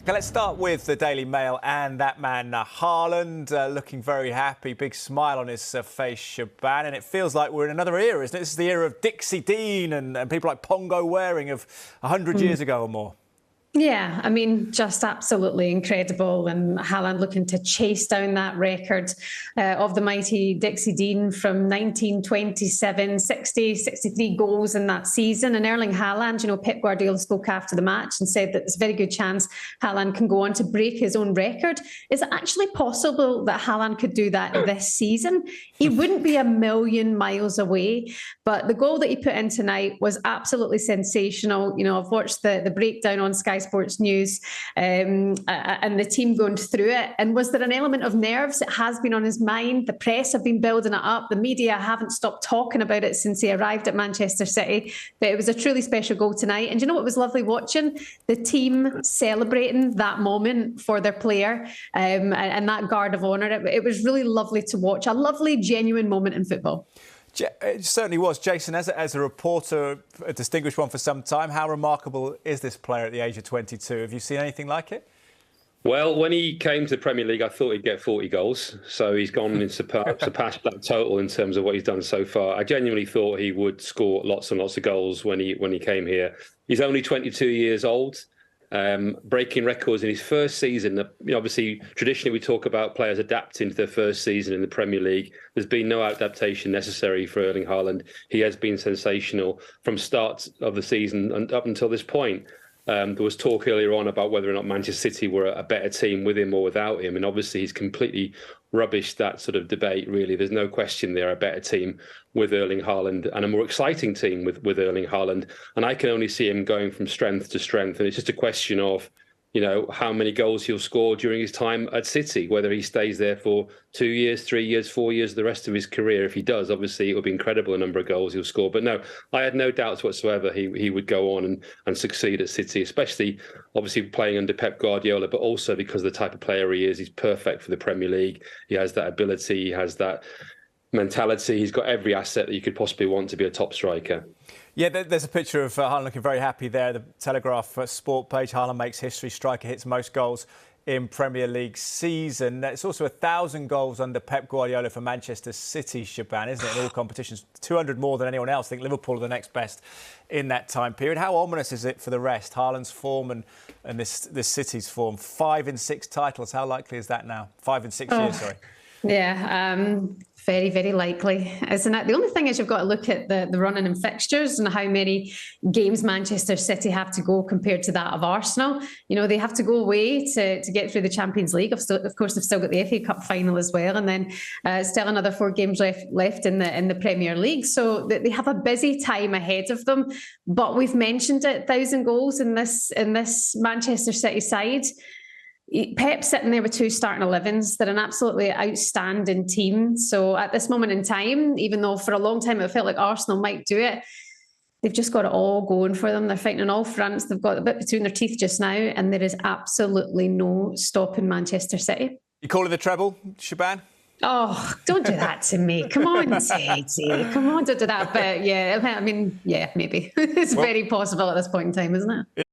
Okay, let's start with the Daily Mail and that man, Haaland, looking very happy, big smile on his face, Shebahn, and it feels like we're in another era, isn't it? This is the era of Dixie Dean and people like Pongo Waring of 100 years ago or more. Yeah, I mean, just absolutely incredible. And Haaland looking to chase down that record of the mighty Dixie Dean from 1927, 63 goals in that season. And Erling Haaland, Pep Guardiola spoke after the match and said that there's a very good chance Haaland can go on to break his own record. Is it actually possible that Haaland could do that this season? He wouldn't be a million miles away. But the goal that he put in tonight was absolutely sensational. I've watched the breakdown on Sky Sports News and the team going through it. And was there an element of nerves? It has been on his mind. The press have been building it up. The media haven't stopped talking about it since he arrived at Manchester City. But it was a truly special goal tonight. And you know what was lovely watching? The team celebrating that moment for their player and that guard of honour. It was really lovely to watch. A lovely, genuine moment in football. It certainly was. Jason, as a reporter, a distinguished one for some time, how remarkable is this player at the age of 22? Have you seen anything like it? Well, when he came to the Premier League, I thought he'd get 40 goals. So he's gone and surpassed that total in terms of what he's done so far. I genuinely thought he would score lots and lots of goals when he came here. He's only 22 years old. Breaking records in his first season. Obviously, traditionally we talk about players adapting to their first season in the Premier League. There's been no adaptation necessary for Erling Haaland. He has been sensational from start of the season and up until this point. There was talk earlier on about whether or not Manchester City were a better team with him or without him. And obviously he's completely rubbished that sort of debate, really. There's no question they're a better team with Erling Haaland and a more exciting team with Erling Haaland. And I can only see him going from strength to strength. And it's just a question of, how many goals he'll score during his time at City, whether he stays there for 2 years, 3 years, 4 years, the rest of his career. If he does, obviously it will be incredible, a number of goals he'll score. But no, I had no doubts whatsoever he would go on and succeed at City, especially obviously playing under Pep Guardiola, but also because of the type of player he is. He's perfect for the Premier League. He has that ability. He has that mentality. He's got every asset that you could possibly want to be a top striker. Yeah, there's a picture of Haaland looking very happy there. The Telegraph sport page, Haaland makes history, striker hits most goals in Premier League season. It's also 1,000 goals under Pep Guardiola for Manchester City, Shebahn, isn't it, in all competitions? 200 more than anyone else. I think Liverpool are the next best in that time period. How ominous is it for the rest? Haaland's form and this City's form. 5 in 6 titles. How likely is that now? 5 in 6 years, sorry. Yeah, very, very likely, isn't it? The only thing is you've got to look at the running in fixtures and how many games Manchester City have to go compared to that of Arsenal. They have to go away to get through the Champions League. Of course, they've still got the FA Cup final as well, and then still another 4 games left in the Premier League. So they have a busy time ahead of them. But we've mentioned it, 1,000 goals in this Manchester City side. Pep's sitting there with 2 starting 11s. They're an absolutely outstanding team. So at this moment in time, even though for a long time it felt like Arsenal might do it, they've just got it all going for them. They're fighting on all fronts. They've got a bit between their teeth just now, and there is absolutely no stopping Manchester City. You call it the treble, Shebahn? Oh, don't do that to me. Come on, Teddy. Come on, don't do that. But yeah, I mean, yeah, maybe. It's very possible at this point in time, isn't it?